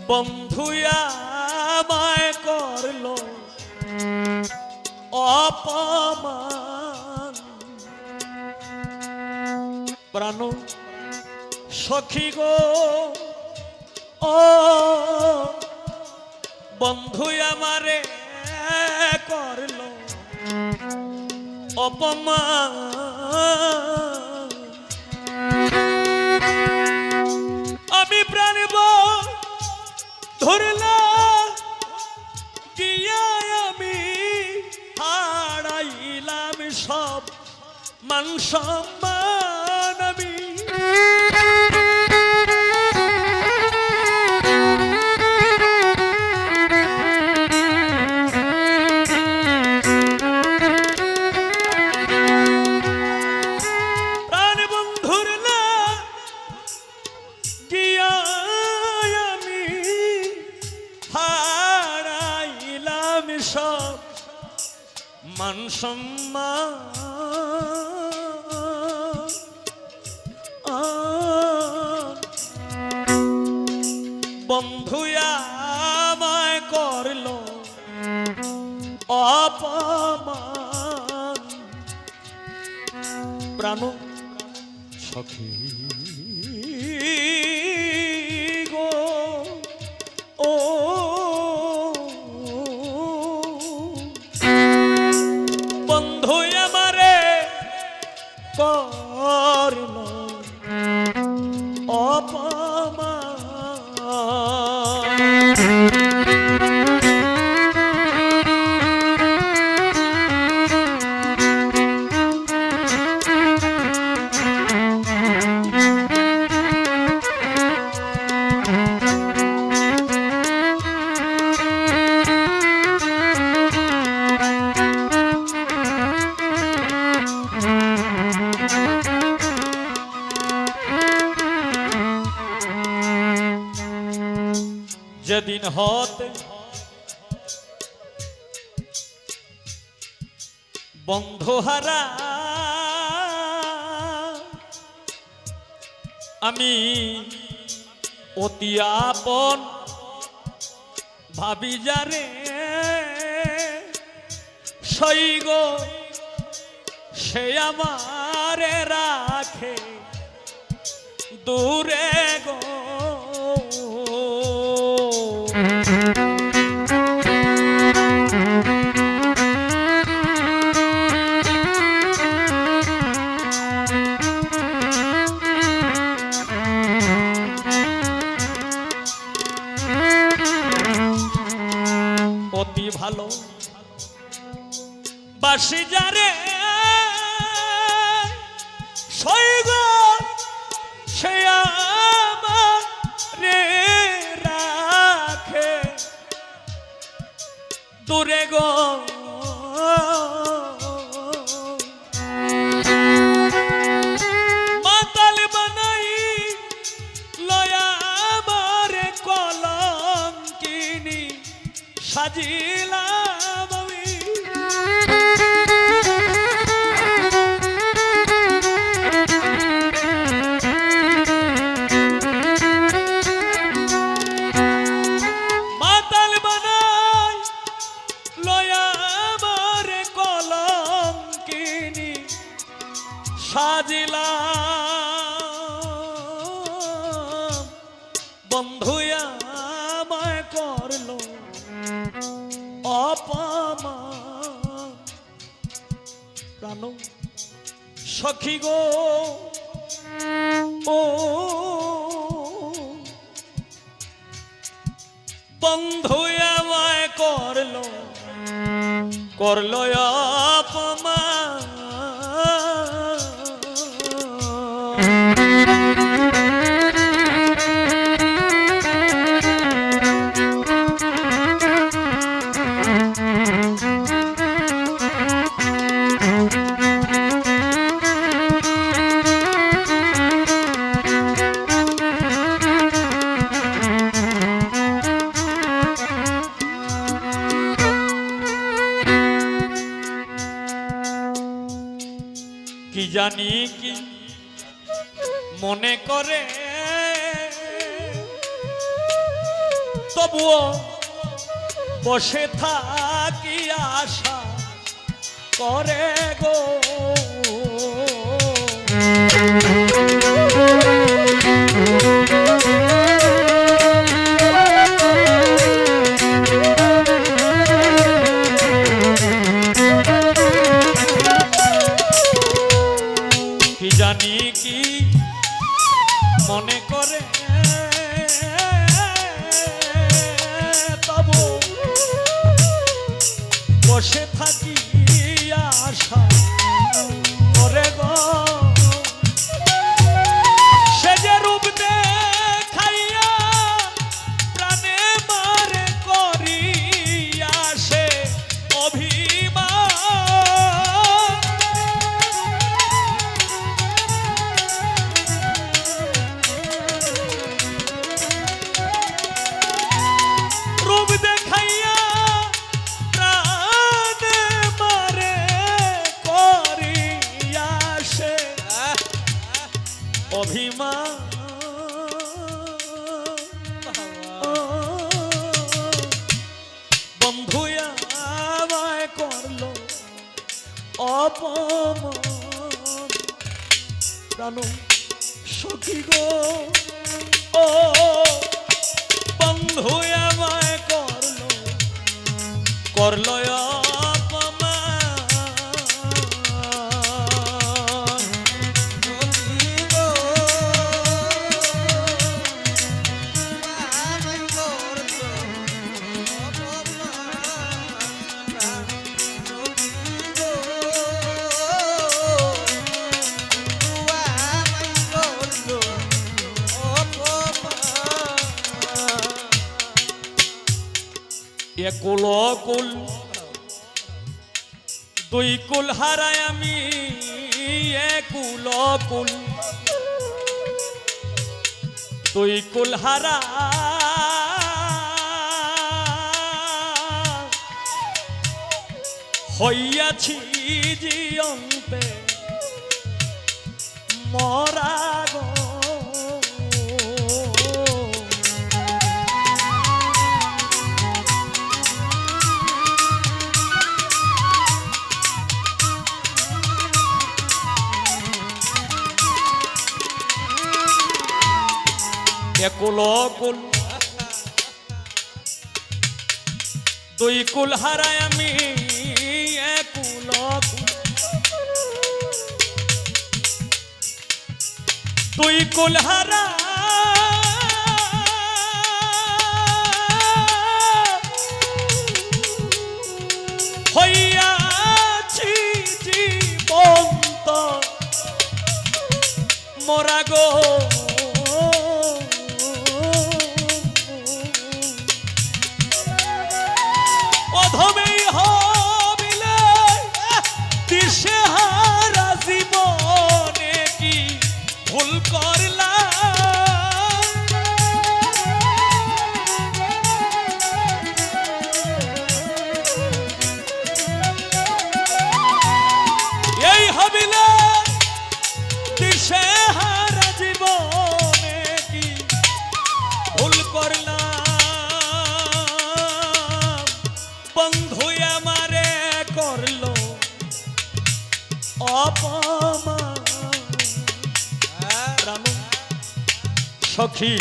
বন্ধুয়া আমায় করলো অপমান, প্রাণ সখী গো ও বন্ধু আমারে করলো অপমান। আমি প্রাণব ধরলাম গিয়া আমি হারাইলাম সব মান সম্মান। আমি মান সম্মান বন্ধু আমায় করলো অপমান, প্রাণ সখী গো ও বন্ধু আমারে করলো অপমান। যেদিন হতে বন্ধুহারা আমি অতি আপন ভাবি যারে সই গো সে আমারে রাখে দূরে গো। অতি ভালো বাসি যারে সইগ সে আমারে রাখে দূরে গো। মাতাল বানাই লয়া আমারে কলঙ্কিনী সাজিলাম আমি, মাতাল বানাই লয়া আমারে কলঙ্কিনী সাজিলাম। বন্ধু আমায় করলো অপমান, প্রাণ সখী গো ও বন্ধু আমায় করলো অপমান। কি জানি কি মনে করে তবুও বসে থাকি আশা করে গো। কি জানি কি মনে করে তবু বসে থাকি আশা করে গো। সে যে রূপ দেখাইয়া প্রাণে মারে করিয়া সে অভিমান, রূপ দেখাইয়া প্রাণে মারে করিয়া সে অভিমান। বন্ধু আমায় করলো অপমান, প্রাণ সখী গো ও বন্ধু আমায় করলো অপমান। একুল অকুল দুই কুল হারায় আমি, একুল অকুল দুই কুল হারা হইয়াছি জিয়ন্তে মরা গো। একুল অকুল দুই কুল হারায় আমি, একুল অকুল দুই কুল হারা হইয়াছি জীবন্ত মরা গো। অধমেই হবিলে দিশেহারা জীবনে কি ভুল করলাম, এই হবিলে দিশেহারা জীবনে কি ভুল করলাম। বন্ধু আমারে করলো অপমান, প্রাণ সখী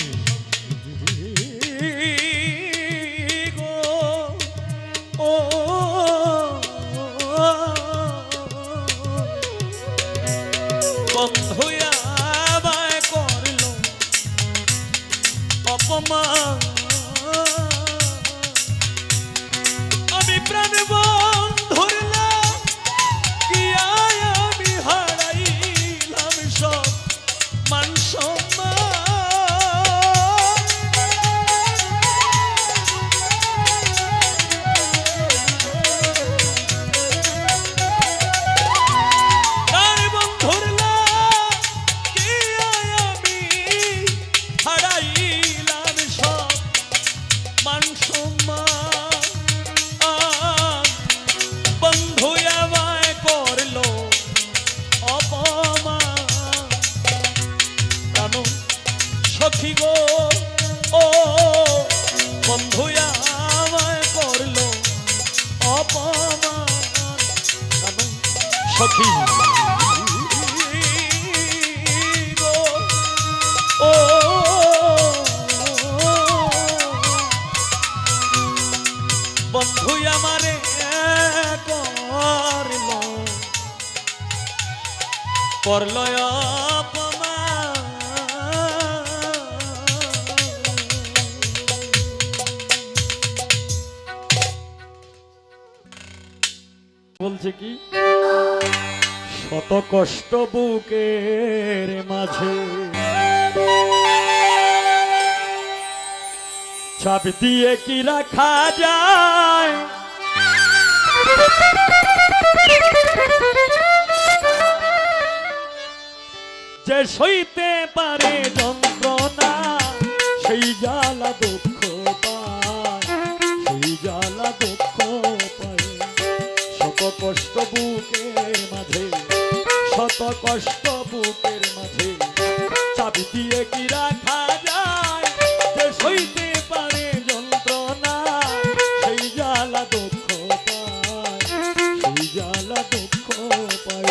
গো ও বন্ধু আমায় করলো অপমান। আমি প্রাণ বন্ধুর কি আমি হারাইলাম সব মান সম্মান। তার বন্ধুর কি আমি হারাইলাম সব মান সম্মান। বন্ধু আমায় করলো অপমান, প্রাণ সখী গো ও বন্ধু আমায় করলো অপমান সখী গো, ও বন্ধু আমারে করলো করলো অপমান। বলছে কি শত কষ্ট বুকের মাঝে চাপ দিয়ে কি রাখা যায়, যে সইতে পারে যন্ত্রণা সেই জ্বালা দুঃখ পায়, সেই জ্বালা দুঃখ পায়। শত কষ্ট বুকের মাঝে, শত কষ্ট বুকের মাঝে চাপ দিয়ে কি রাখা যায়, যে সইতে পারে যন্ত্রণা সেই জ্বালা দুঃখ পায়, সেই জ্বালা দুঃখ পায়।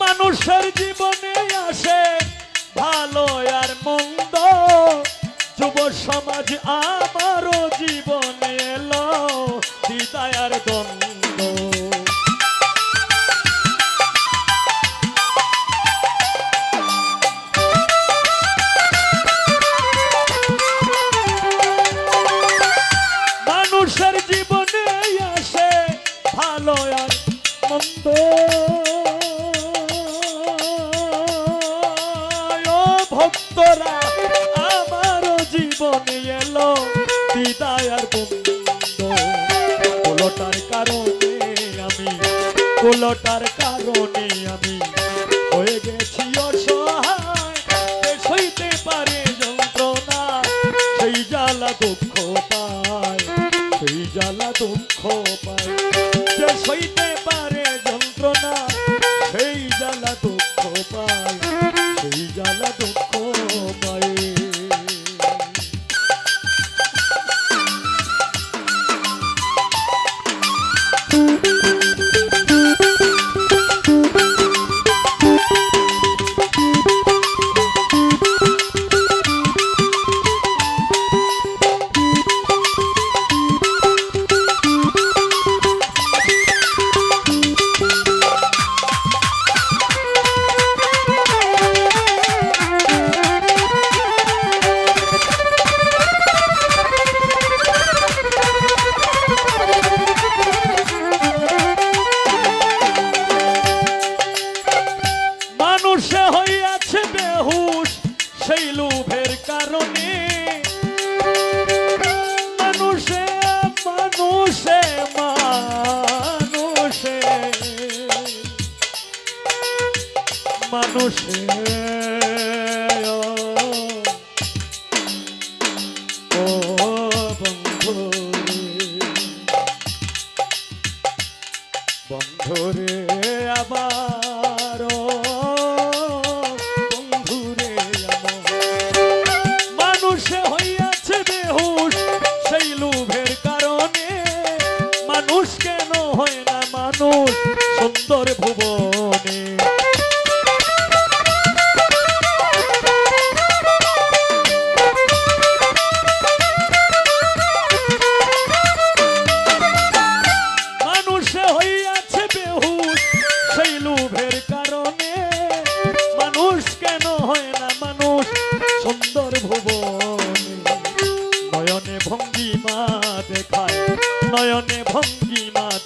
মানুষের জীবনে আসে ভালো আর মন্দ, যুব সমাজ আমারও জীবনে এলো দ্বিধায় আর দ্বন্দ্ব। মানুষের জীবনে আসে ভালো আর মন্দ, ভক্তরা আমারও জীবনে এলো বিদায় আর বন্ধ। কুলটার কারণে আমি, কুলটার কারণে আমি হয়ে গেছি অসহায়, যে সইতে পারে যন্ত্রণা সেই জ্বালা দুঃখ পায়, সেই জ্বালা দুঃখ পায়। যে সইতে পারে যন্ত্রণা সেই জ্বালা দুঃখ পায়, সেই জ্বালা দুঃখ পায়। মানুষে হইয়াছে বেহুশ সেই লোভের কারণে, মানুষে মানুষে মানুষে মানুষে ও বন্ধুরে, বন্ধুরে আবার বন্ধুরে আমার। মানুষে হইয়াছে বেহুশ সেই লোভের কারণে, মানুষ কেন হয় না মানুষ সুন্দর ভুবনে। মানুষে হইয়াছে বেহুশ সেই লোভের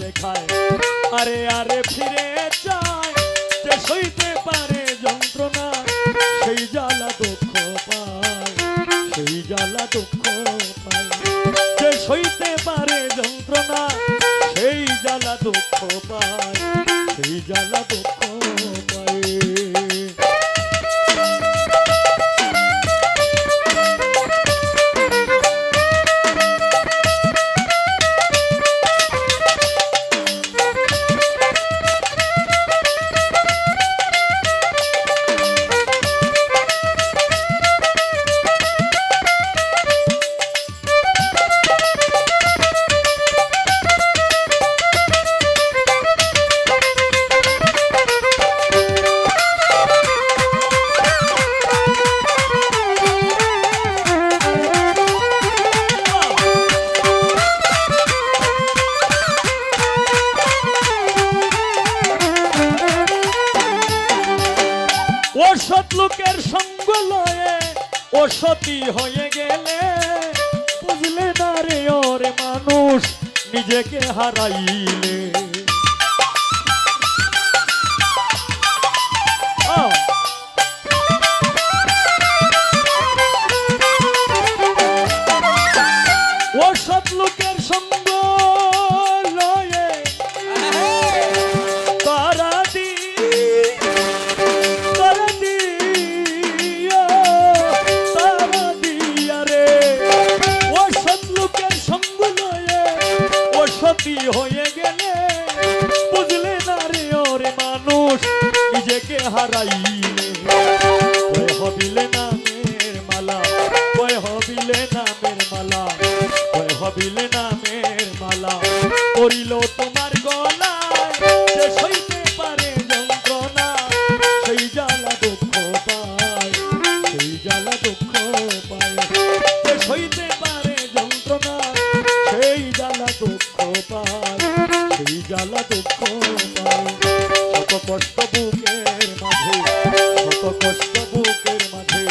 দেখায়, আরে আরে ফিরে চায়, যে সইতে পারে যন্ত্রণা সেই জ্বালা দুঃখ পায়, সেই জ্বালা দুঃখ পায়, যে সইতে পারে যন্ত্রণা সেই জ্বালা দুঃখ পায়, সেই জ্বালা দুঃখ পায়। অসৎ লোকের সঙ্গ লয়ে অসতী হয়ে গেলে বুঝলে না রে ওরে মানুষ নিজেকে হারাইলে। অসৎ লোকের সঙ্গ লয়ে তারা হয়ে গেলে বুঝলে না রে ওরে মানুষ নিজেকে হারাইলে। কয় হবিলে নামের মালা, কয় হবিলে নামের মালা, কয় হবিলে নামের মালা করিল তোমার গলায়, যে সইতে পারে যন্ত্রণা সেই জ্বালা দুঃখ পায়, সেই জ্বালা দুঃখ পায়, যে সইতে পারে যন্ত্রণা সেই জ্বালা দুঃখ পায়, সেই জ্বালা দুঃখ পায়। শত কষ্ট বুকের মাঝে, শত কষ্ট বুকের মাঝে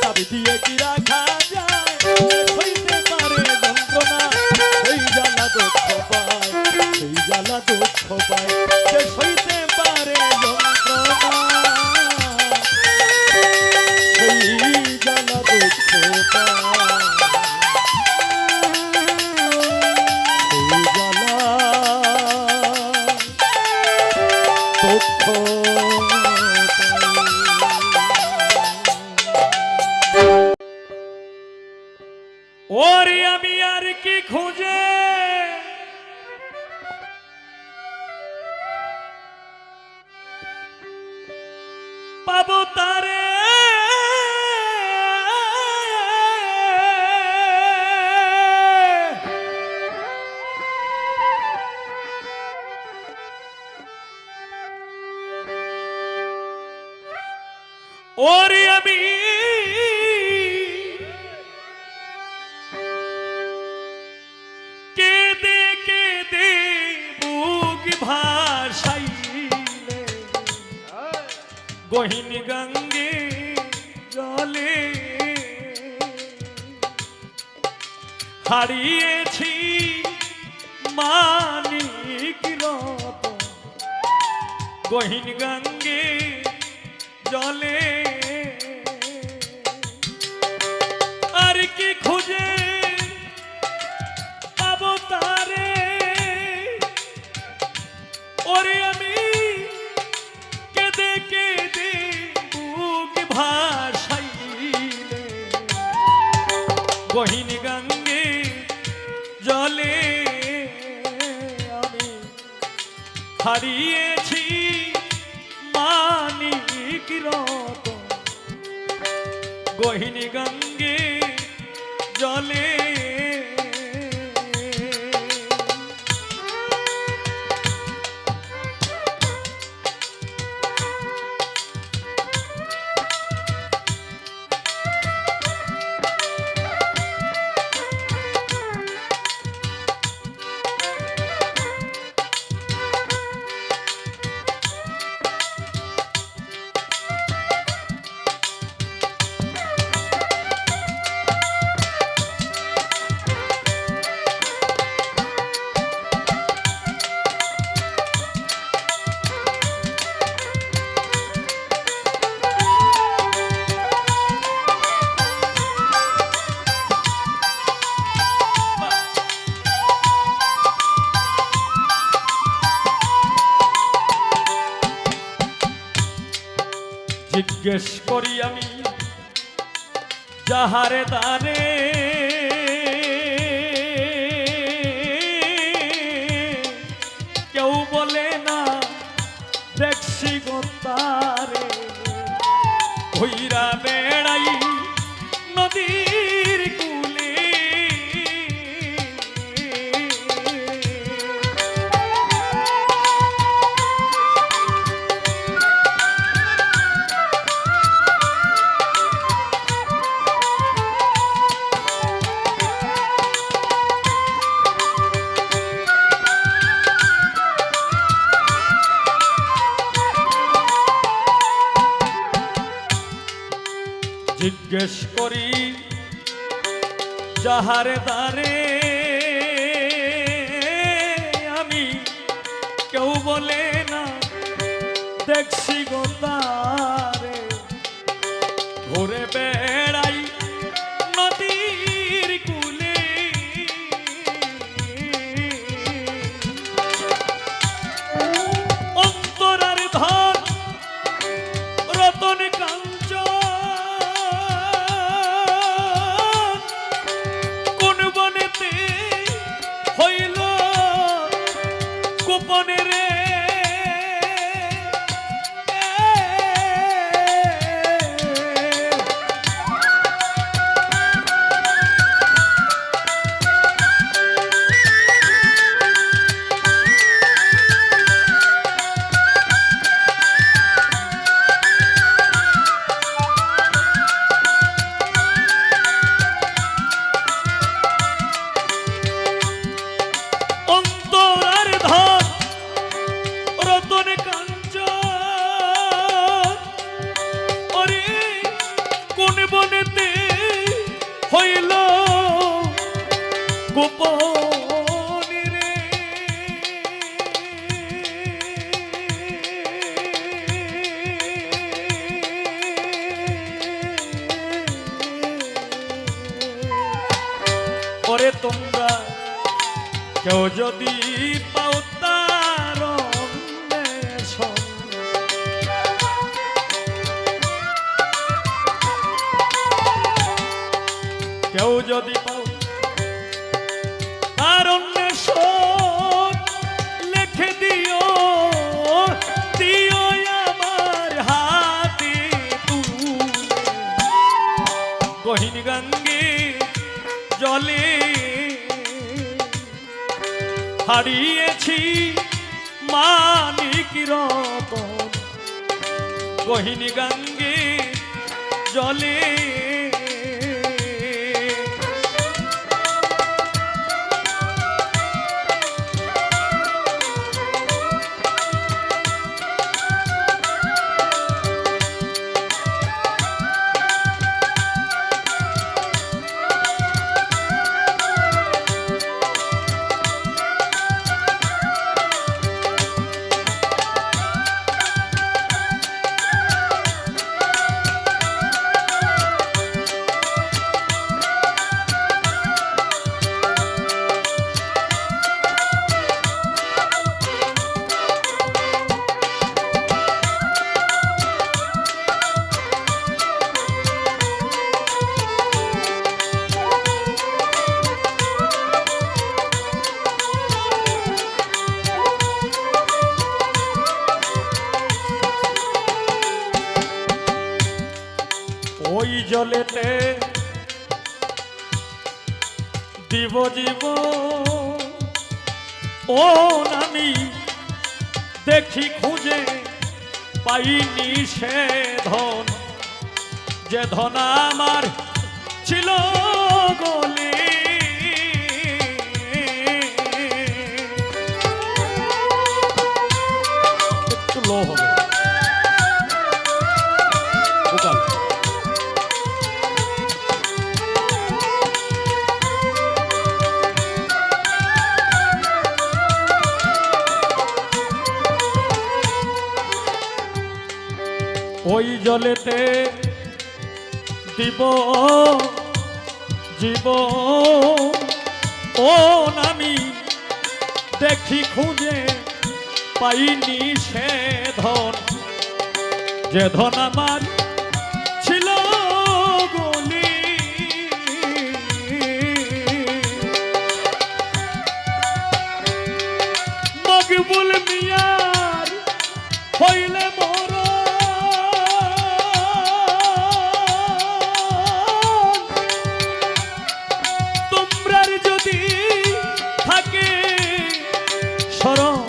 চাবি দিয়ে কি রাখা যায়, সইতে পারে যন্ত্রণা সেই জ্বালা দুঃখ পায়, সেই জ্বালা দুঃখ পায়, যে সইতে পারে যন্ত্রণা সেই জ্বালা দুঃখ পায়। ওরে আমি আর কি খুঁজে পাবো তারে, ওরে আমি কেঁদে কেঁদে বুক ভাসাইলে গহীন গঙ্গে জলে হারিয়েছি মানিক রতন গহীন গঙ্গে জলে, আর কি খুঁজে পাবো তারে, ওরে আমি কেঁদে কেঁদে বুক ভাসাইলে গহীন গঙ্গে জলে আমি হারিয়েছি মানিক রতন গহীন গঙ্গে জলে। জিজ্ঞেস করি আমি যাহারে দারে কেউ বলে না দেখছি গো তারে ভৈরা বেড়াই নদীর কুলে জিজ্ঞেস করি যাহারে দারে আমি কেউ বলে না দেখছি গো তারে ঘুরে বেড়াই নদীর কুলে অন্তরার ধন রতন কাঞ্চন হইল গোপনে রে হইল গোপনে রে ওরে তোমরা কেউ যদি পাও তার অন্বেষণ কেউ যদি পাও তার অন্বেষণ লিখে দিও দিও আমার হাতে তুলে গহীন গঙ্গে জলে হারিয়েছি মানিক রতন গহীন গঙ্গে জলে ওই জলেতে দিব জীব ও আমি দেখি খুঁজে পাইনি সে ধন যে ধন আমার ছিল গলে একটু লো হবে ওই জলেতে দিব জীব ও আমি দেখি খুঁজে পাইনি সে ধন যে ধন আমার ছিল গলি মকবুল মিয়ার হইলে মর তোমরার যদি থাকে স্মরণ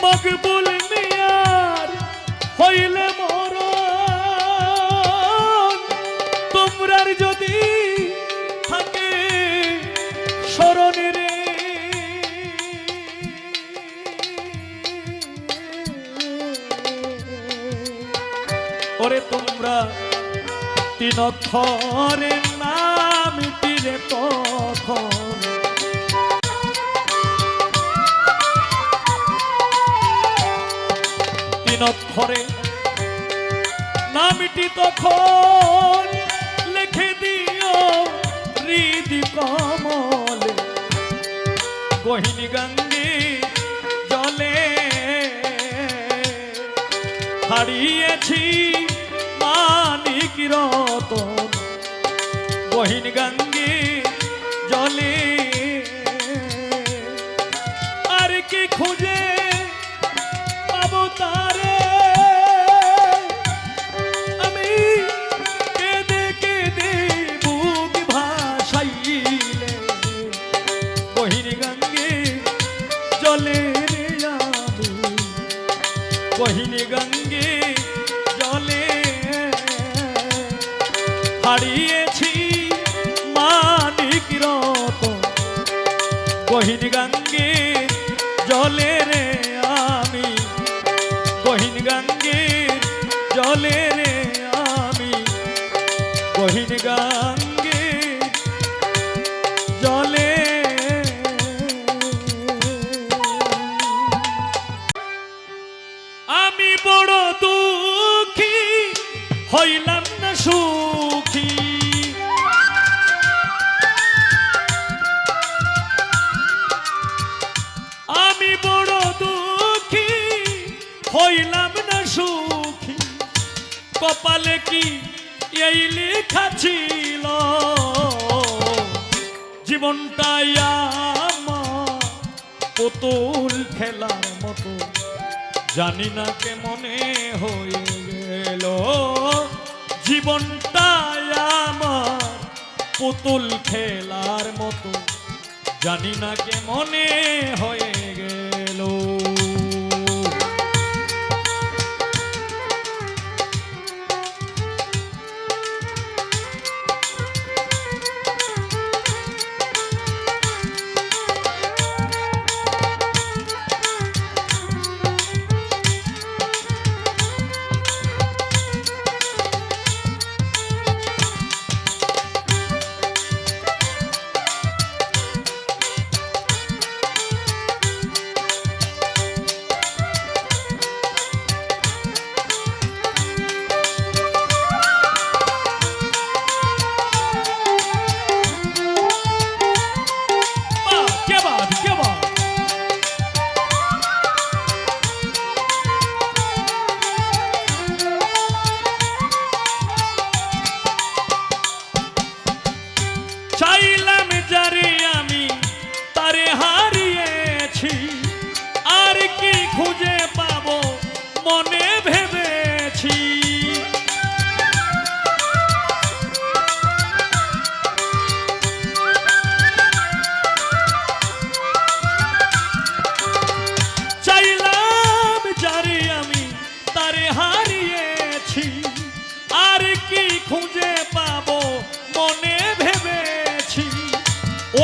মকবুল মিয়ার হইলে মরণ তোমরার যদি থাকে স্মরণ রে ওরে তোমরা তিন অক্ষরের নামটি রে তখন অক্ষরে নামটি তখন লিখে দিও হৃদি কমলে গহিনী গঙ্গে জলে হারিয়েছি মানিক রতন গহিনী গঙ্গে জলে আর কি খুঁজে তারে আমি কেঁদে কেঁদে বুক ভাসাইলে গহিনী গঙ্গে জলে রে আমি গহিনী গঙ্গে জলে হারিয়েছি মানিক রতন গহিনী গঙ্গে জলে রে আমি গহিন গঙ্গে জলে রে আমি গহিন গঙ্গে জলে আমি বড় দুঃখী হইলাম না সুখী আমি বড় দুঃখী হইলাম না সুখী কপালে কি এই লেখা ছিল জীবনটাই আমার পুতুল খেলার মতো জানি না কেমনে হয়ে গেল জীবনটাই আমার পুতুল খেলার মতো জানি না কেমনে হয়ে গেল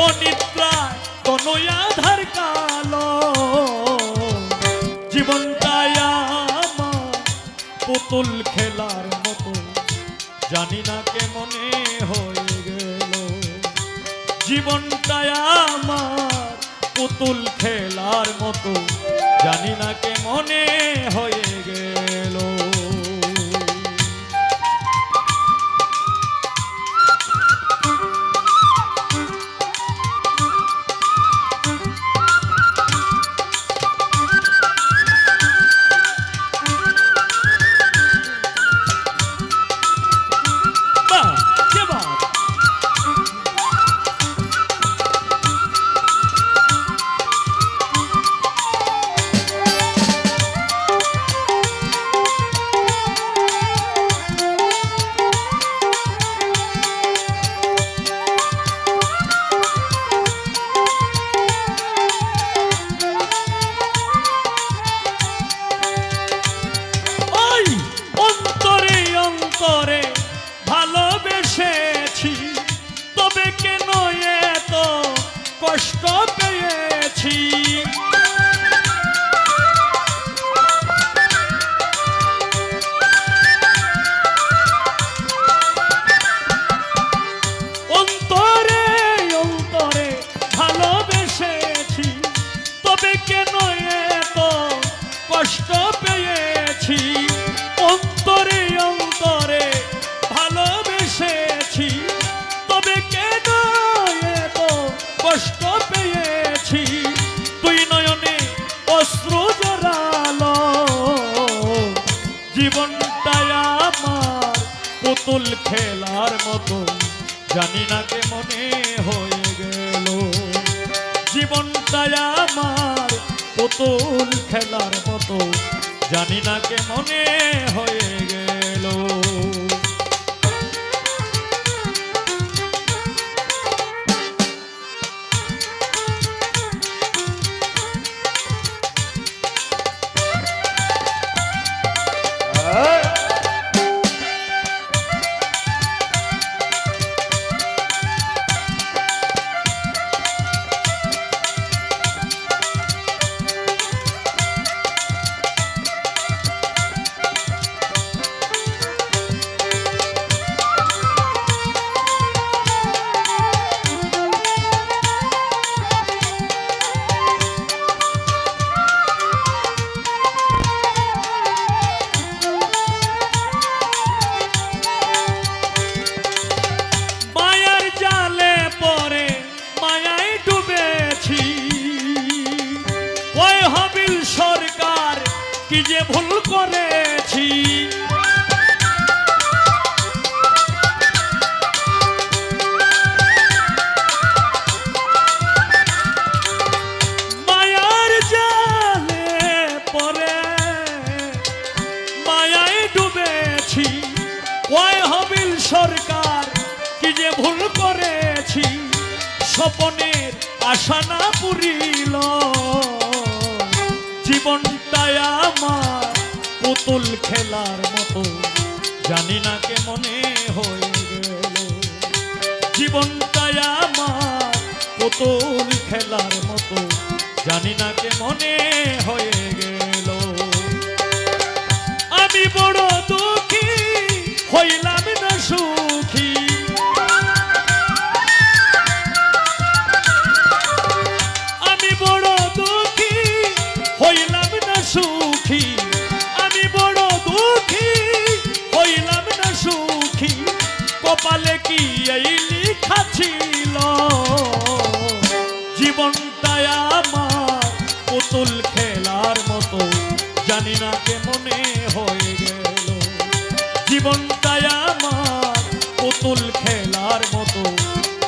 অনিদ্রায় কোনো আধার কালো জীবনটাই আমার পুতুল খেলার মতো জানি না কেমনে হয়ে গেল। জীবনটাই আমার পুতুল খেলার মতো, জানি না কেমনে হয়ে গেল। করে ভালোবেসেছি, তবে কেন এত কষ্ট পেয়েছি। অন্তরে অন্তরে ভালোবেসেছি, তবে কেন এত কষ্ট পেয়েছি। অন্তরে অন্তরে ভালোবেসেছি, তবে কেন এত কষ্ট পেয়েছি। তুই নয়নে অশ্রু জড়ালো, জীবনটাই আমার পুতুল খেলার মতো, জানি না কেমনে হয়ে গেল। জীবনটাই আমার পুতুল খেলার মতো, জানি না কেমনে হয়ে গেল। সরকার কি যে ভুল করেছি, মায়ার জালে পরে মায়ায় ডুবেছি। ওই হাবিল সরকার কি যে ভুল করেছি, স্বপনের আশা না পুরিল। জীবনটাই আমার পুতুল খেলার মতো, জানি না কেমনে হয়ে গেল। জীবনটাই আমার পুতুল খেলার মতো, জানি না কেমনে হয়ে গেল। আমি বড় দুঃখী হইলাম না সুখী, আমি বড় দুঃখী হইলাম না সুখী, আমি বড় দুঃখী হইলাম না সুখী। কপালে কি এই লেখা ছিল, জীবনটাই আমার পুতুল খেলার মতো, জানি না কেমনে হয়ে গেল। জীবনটাই আমার পুতুল খেলার মতো,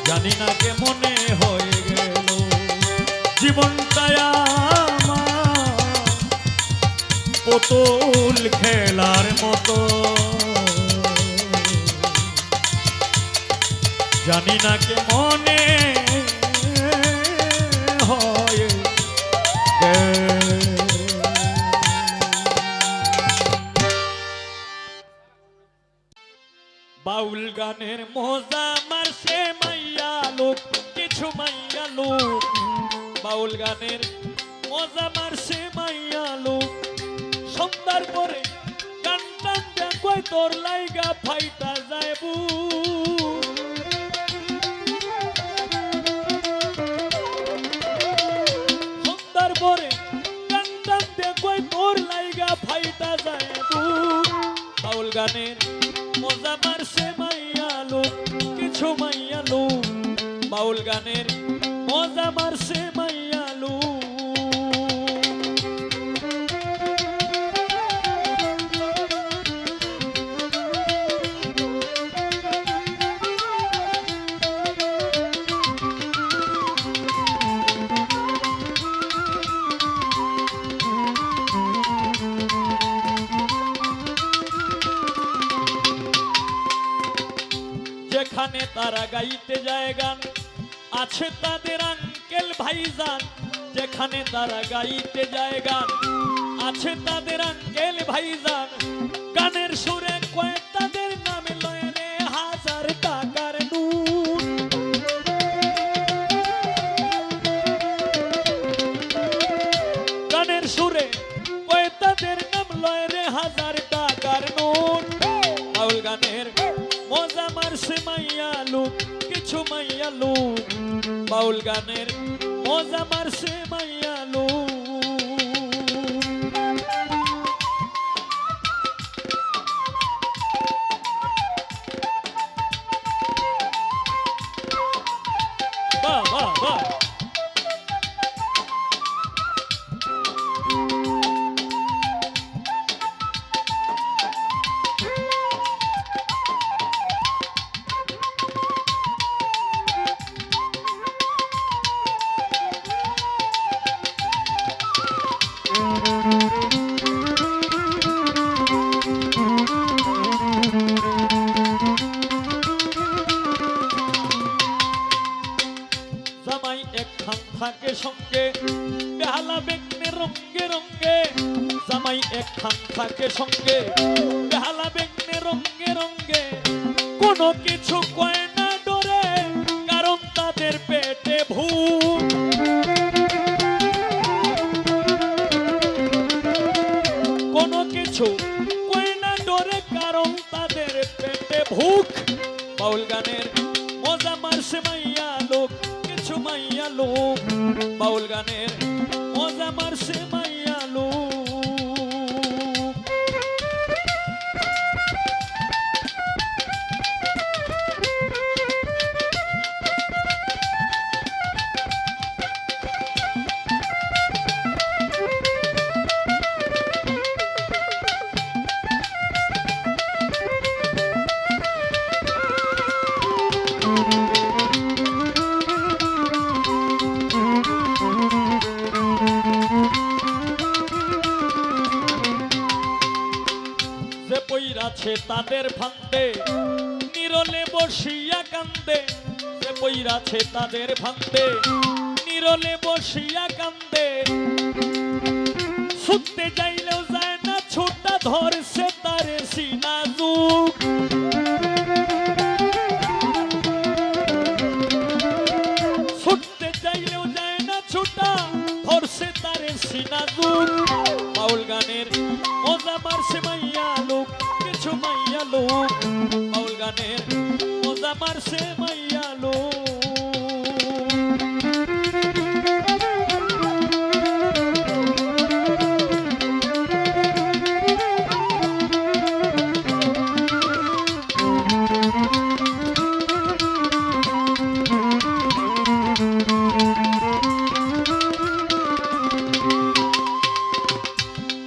জানি না কেমনে হয়ে গেল। জীবনটাই পুতুল খেলার মতো, জানি না কেমনে হয়ে গেল। বাউল গানের মজা মারছে মাইয়া লোক, কিছু মাইয়া লোক। বাউল গানের মজা মারছে মাইয়া লোক, সন্ধ্যার পরে গান টান কইতে তোর লাইগা ফাইটা যাইবু সুন্দর পরে গান টানতে কই তোর লাইগা ফাইটা যাইবু বাউল গানের মজা মারছে মাইয়া লোক কিছু মাইয়া লোক বাউল গানের মজা মারছে মাইয়া লোক যেখানে তারা গাইতে যায় গান আছে তাদের আঙ্কেল ভাইজান যেখানে তারা গাইতে যায় গান আছে তাদের আঙ্কেল ভাইজান গানের সুরে কয় তাদের নামে লয় রে 1000 টাকার নোট গানের সুরে কয় তাদের নাম লয় রে 1000 টাকার নোট বাউল গানের মজা মারছে মাইয়া লোক কিছু মাইয়া লোক বাউল গানের মজা মারছে মাইয়া লোক বাহ বাহ বাহ জামাই একখান থাকে সঙ্গে বেহালা বেগনে রঙ্গে রঙ্গে জামাই একখান থাকে সঙ্গে বেহালা বেগনে রঙ্গে রঙ্গে কোনো কিছু কয় না ডরে কারণ তাদের পেটে ভূত কোনো কিছু কয় না ডরে কারণ তাদের পেটে ভুক বাউল গানের মজা মারছে মাইয়া লোক কিছু মাইয়া লোক বাউল গানের মজা মারছে মাইয়া লোক যে পইরাছে তাদের ফান্দে নিরলে বসিয়া কান্দে যে পইরাছে তাদের ফান্দে নিরলে বসিয়া কান্দে ছুটতে যাইলেও যায় না ছোটা ধরছে তারে সিনা যুগ ছুটতে যাইলেও যায় না ছোটা ধরছে তারে সিনা যুগ বাউল গানের মজা মারছে মাইয়া লোক কিছু মাইয়া লোক বাউল গানের মজা মারছে মাইয়া লোক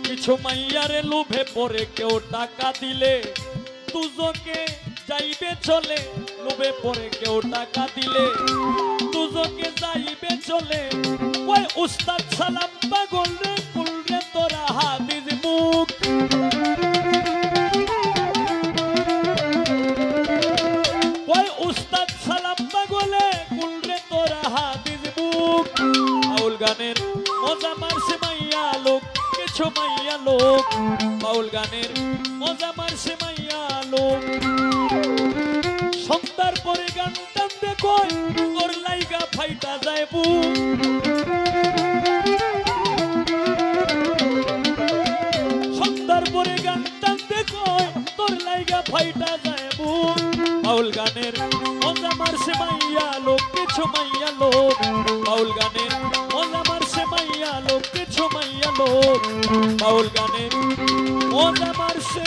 কিছু মাইয়ারে লোভে পড়ে কেউ টাকা দিলে দুজকে যাইবে চলে লোভে পড়ে কেউ টাকা দিলে দুজকে যাইবে চলে ওই উস্তাদ সালাম পাগল রে কুল রে তোরা হাদিস মুখ ওই উস্তাদ সালাম পাগলে কুল রে তোরা হাদিস মুখ বাউল গানের মজা মারছে মাইয়া লোক কিছু মাইয়া লোক বাউল গানের মজা মারছে মাইয়া লোক সন্তার পরে গান টানতে কই তোর লাইগা ফাইটা যাইবু সন্তার পরে গান টানতে কই তোর লাইগা মাইয়া লোক বাউল গানের মজা মারছে মাইয়া লোক কিছু মাইয়া লোক বাউল গানের মজা মারছে